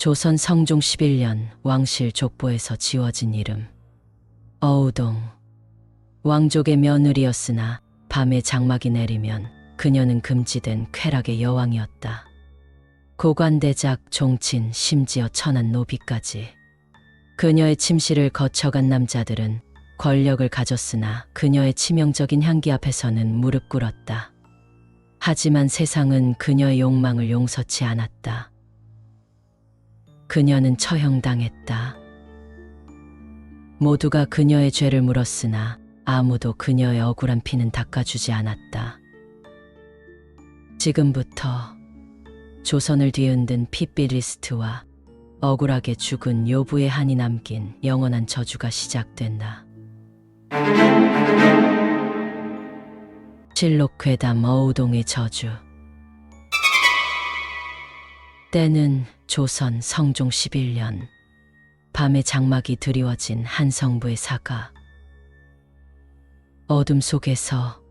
조선 성종 11년 왕실 족보에서 지워진 이름. 어우동. 왕족의 며느리였으나 밤에 장막이 내리면 그녀는 금지된 쾌락의 여왕이었다. 고관대작, 종친, 심지어 천한 노비까지. 그녀의 침실을 거쳐간 남자들은 권력을 가졌으나 그녀의 치명적인 향기 앞에서는 무릎 꿇었다. 하지만 세상은 그녀의 욕망을 용서치 않았다. 그녀는 처형당했다. 모두가 그녀의 죄를 물었으나 아무도 그녀의 억울한 피는 닦아주지 않았다. 지금부터 조선을 뒤흔든 핏비리스트와 억울하게 죽은 요부의 한이 남긴 영원한 저주가 시작된다. 실록괴담 어우동의 저주. 때는 조선 성종 11년. 밤에 장막이 드리워진 한 성부의 사가. 어둠 속에서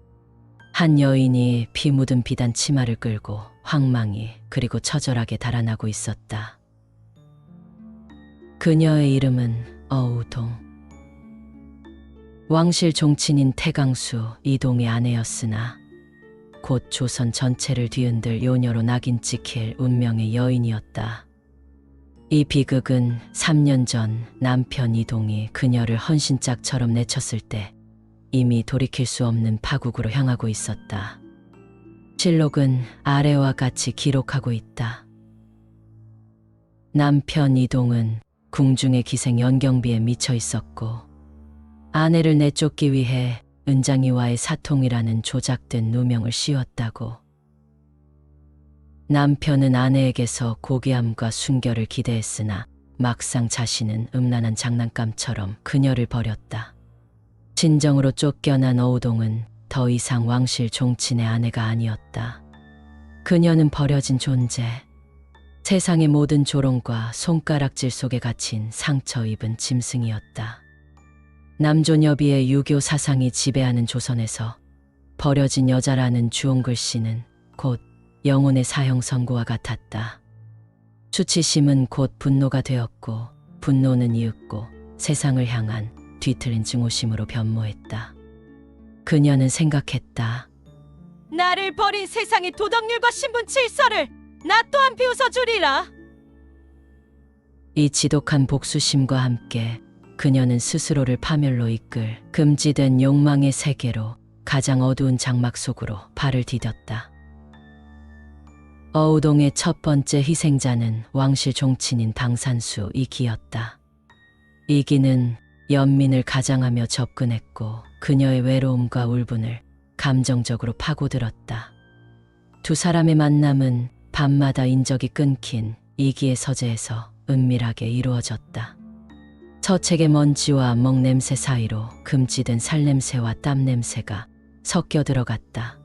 한 여인이 피 묻은 비단 치마를 끌고 황망히 그리고 처절하게 달아나고 있었다. 그녀의 이름은 어우동. 왕실 종친인 태강수 이동의 아내였으나 곧 조선 전체를 뒤흔들 요녀로 낙인 찍힐 운명의 여인이었다. 이 비극은 3년 전 남편 이동이 그녀를 헌신짝처럼 내쳤을 때 이미 돌이킬 수 없는 파국으로 향하고 있었다. 실록은 아래와 같이 기록하고 있다. 남편 이동은 궁중의 기생 연경비에 미쳐 있었고 아내를 내쫓기 위해 은장이와의 사통이라는 조작된 누명을 씌웠다고. 남편은 아내에게서 고귀함과 순결을 기대했으나 막상 자신은 음란한 장난감처럼 그녀를 버렸다. 진정으로 쫓겨난 어우동은 더 이상 왕실 종친의 아내가 아니었다. 그녀는 버려진 존재, 세상의 모든 조롱과 손가락질 속에 갇힌 상처 입은 짐승이었다. 남존여비의 유교 사상이 지배하는 조선에서 버려진 여자라는 주홍글씨는 곧 영혼의 사형 선고와 같았다. 수치심은 곧 분노가 되었고 분노는 이윽고 세상을 향한 뒤틀린 증오심으로 변모했다. 그녀는 생각했다. 나를 버린 세상의 도덕률과 신분 질서를 나 또한 비웃어 주리라. 이 지독한 복수심과 함께 그녀는 스스로를 파멸로 이끌 금지된 욕망의 세계로 가장 어두운 장막 속으로 발을 디뎠다. 어우동의 첫 번째 희생자는 왕실 종친인 방산수 이기였다. 이기는 연민을 가장하며 접근했고 그녀의 외로움과 울분을 감정적으로 파고들었다. 두 사람의 만남은 밤마다 인적이 끊긴 이기의 서재에서 은밀하게 이루어졌다. 서책의 먼지와 먹냄새 사이로 금지된 살냄새와 땀냄새가 섞여 들어갔다.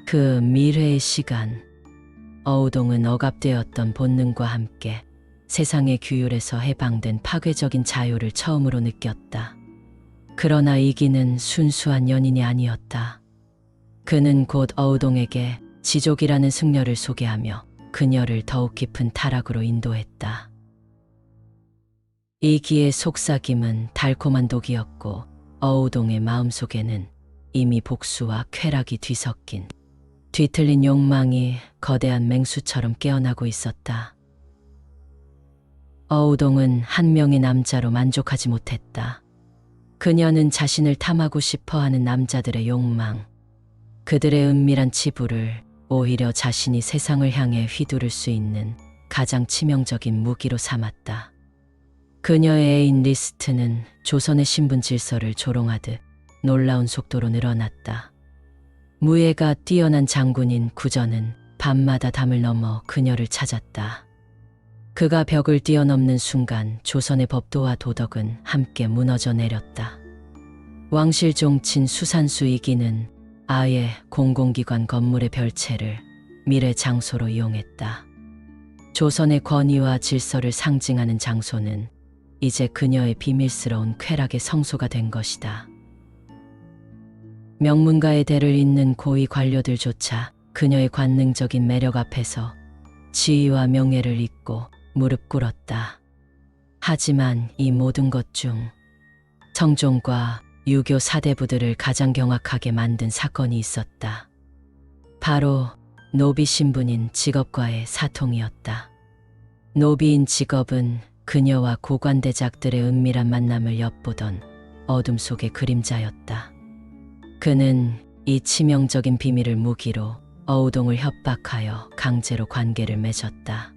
그 미래의 시간, 어우동은 억압되었던 본능과 함께 세상의 규율에서 해방된 파괴적인 자유를 처음으로 느꼈다. 그러나 이기는 순수한 연인이 아니었다. 그는 곧 어우동에게 지족이라는 승려를 소개하며 그녀를 더욱 깊은 타락으로 인도했다. 이기의 속삭임은 달콤한 독이었고 어우동의 마음속에는 이미 복수와 쾌락이 뒤섞인 뒤틀린 욕망이 거대한 맹수처럼 깨어나고 있었다. 어우동은 한 명의 남자로 만족하지 못했다. 그녀는 자신을 탐하고 싶어하는 남자들의 욕망, 그들의 은밀한 치부를 오히려 자신이 세상을 향해 휘두를 수 있는 가장 치명적인 무기로 삼았다. 그녀의 애인 리스트는 조선의 신분 질서를 조롱하듯 놀라운 속도로 늘어났다. 무예가 뛰어난 장군인 구전은 밤마다 담을 넘어 그녀를 찾았다. 그가 벽을 뛰어넘는 순간 조선의 법도와 도덕은 함께 무너져 내렸다. 왕실 종친 수산수 이기는 아예 공공기관 건물의 별채를 미래 장소로 이용했다. 조선의 권위와 질서를 상징하는 장소는 이제 그녀의 비밀스러운 쾌락의 성소가 된 것이다. 명문가의 대를 잇는 고위 관료들조차 그녀의 관능적인 매력 앞에서 지위와 명예를 잊고 무릎 꿇었다. 하지만 이 모든 것 중 성종과 유교 사대부들을 가장 경악하게 만든 사건이 있었다. 바로 노비 신분인 직업과의 사통이었다. 노비인 직업은 그녀와 고관대작들의 은밀한 만남을 엿보던 어둠 속의 그림자였다. 그는 이 치명적인 비밀을 무기로 어우동을 협박하여 강제로 관계를 맺었다.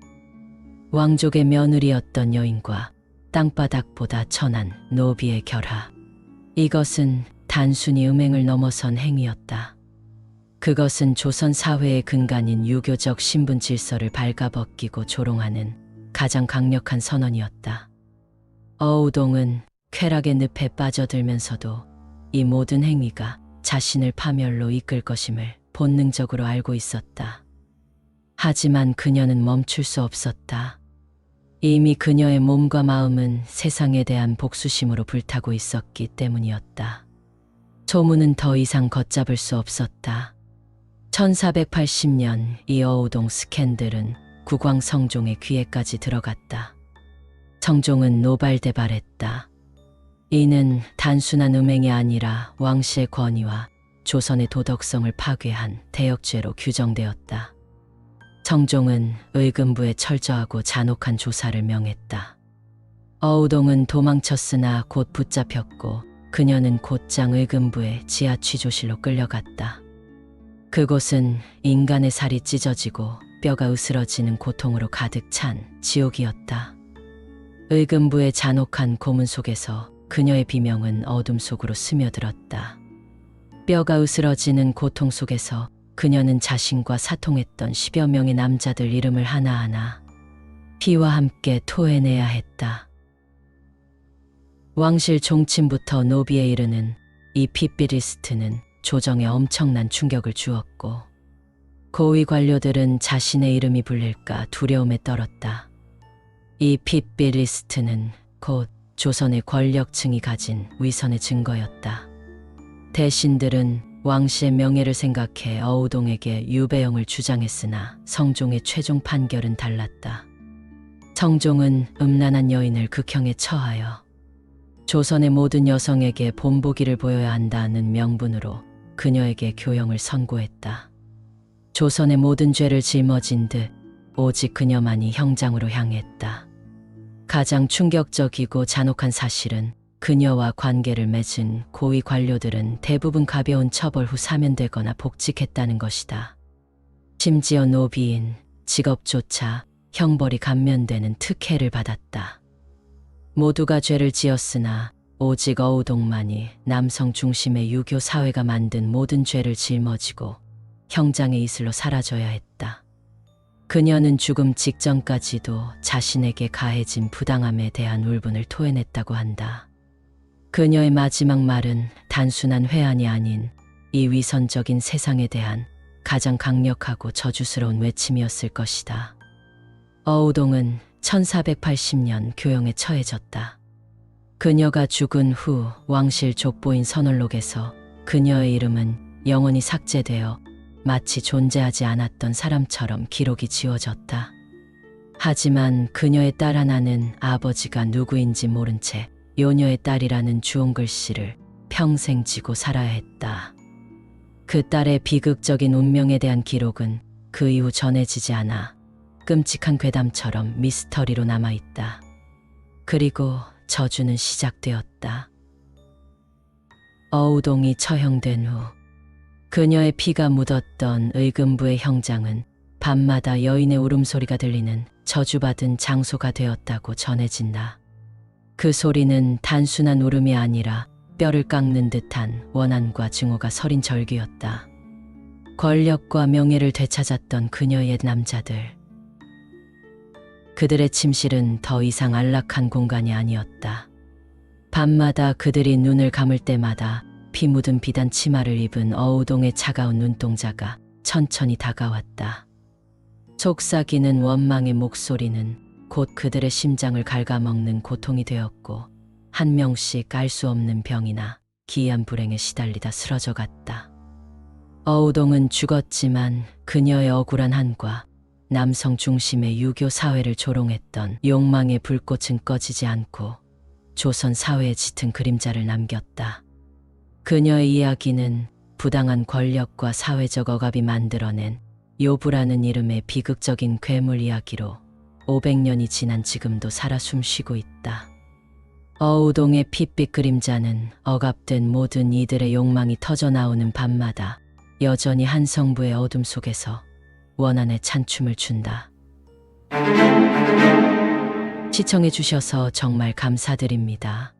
왕족의 며느리였던 여인과 땅바닥보다 천한 노비의 결합. 이것은 단순히 음행을 넘어선 행위였다. 그것은 조선 사회의 근간인 유교적 신분 질서를 발가벗기고 조롱하는 가장 강력한 선언이었다. 어우동은 쾌락의 늪에 빠져들면서도 이 모든 행위가 자신을 파멸로 이끌 것임을 본능적으로 알고 있었다. 하지만 그녀는 멈출 수 없었다. 이미 그녀의 몸과 마음은 세상에 대한 복수심으로 불타고 있었기 때문이었다. 소문은 더 이상 걷잡을 수 없었다. 1480년 이 어우동 스캔들은 국왕 성종의 귀에까지 들어갔다. 성종은 노발대발했다. 이는 단순한 음행이 아니라 왕실의 권위와 조선의 도덕성을 파괴한 대역죄로 규정되었다. 성종은 의금부에 철저하고 잔혹한 조사를 명했다. 어우동은 도망쳤으나 곧 붙잡혔고 그녀는 곧장 의금부의 지하 취조실로 끌려갔다. 그곳은 인간의 살이 찢어지고 뼈가 으스러지는 고통으로 가득 찬 지옥이었다. 의금부의 잔혹한 고문 속에서 그녀의 비명은 어둠 속으로 스며들었다. 뼈가 으스러지는 고통 속에서 그녀는 자신과 사통했던 10여 명의 남자들 이름을 하나하나 피와 함께 토해내야 했다. 왕실 종친부터 노비에 이르는 이 핏비리스트는 조정에 엄청난 충격을 주었고 고위 관료들은 자신의 이름이 불릴까 두려움에 떨었다. 이 핏비리스트는 곧 조선의 권력층이 가진 위선의 증거였다. 대신들은 왕실의 명예를 생각해 어우동에게 유배형을 주장했으나 성종의 최종 판결은 달랐다. 성종은 음란한 여인을 극형에 처하여 조선의 모든 여성에게 본보기를 보여야 한다는 명분으로 그녀에게 교형을 선고했다. 조선의 모든 죄를 짊어진 듯 오직 그녀만이 형장으로 향했다. 가장 충격적이고 잔혹한 사실은 그녀와 관계를 맺은 고위 관료들은 대부분 가벼운 처벌 후 사면되거나 복직했다는 것이다. 심지어 노비인 직업조차 형벌이 감면되는 특혜를 받았다. 모두가 죄를 지었으나 오직 어우동만이 남성 중심의 유교 사회가 만든 모든 죄를 짊어지고 형장의 이슬로 사라져야 했다. 그녀는 죽음 직전까지도 자신에게 가해진 부당함에 대한 울분을 토해냈다고 한다. 그녀의 마지막 말은 단순한 회한이 아닌 이 위선적인 세상에 대한 가장 강력하고 저주스러운 외침이었을 것이다. 어우동은 1480년 교형에 처해졌다. 그녀가 죽은 후 왕실 족보인 선월록에서 그녀의 이름은 영원히 삭제되어 마치 존재하지 않았던 사람처럼 기록이 지워졌다. 하지만 그녀의 딸 하나는 아버지가 누구인지 모른 채 요녀의 딸이라는 주홍글씨를 평생 지고 살아야 했다. 그 딸의 비극적인 운명에 대한 기록은 그 이후 전해지지 않아 끔찍한 괴담처럼 미스터리로 남아있다. 그리고 저주는 시작되었다. 어우동이 처형된 후 그녀의 피가 묻었던 의금부의 형장은 밤마다 여인의 울음소리가 들리는 저주받은 장소가 되었다고 전해진다. 그 소리는 단순한 울음이 아니라 뼈를 깎는 듯한 원한과 증오가 서린 절규였다. 권력과 명예를 되찾았던 그녀의 옛 남자들. 그들의 침실은 더 이상 안락한 공간이 아니었다. 밤마다 그들이 눈을 감을 때마다 피 묻은 비단 치마를 입은 어우동의 차가운 눈동자가 천천히 다가왔다. 속삭이는 원망의 목소리는 곧 그들의 심장을 갉아먹는 고통이 되었고 한 명씩 알 수 없는 병이나 기이한 불행에 시달리다 쓰러져 갔다. 어우동은 죽었지만 그녀의 억울한 한과 남성 중심의 유교 사회를 조롱했던 욕망의 불꽃은 꺼지지 않고 조선 사회에 짙은 그림자를 남겼다. 그녀의 이야기는 부당한 권력과 사회적 억압이 만들어낸 요부라는 이름의 비극적인 괴물 이야기로 500년이 지난 지금도 살아 숨쉬고 있다. 어우동의 핏빛 그림자는 억압된 모든 이들의 욕망이 터져나오는 밤마다 여전히 한 성부의 어둠 속에서 원한의 찬춤을 준다. 시청해 주셔서 정말 감사드립니다.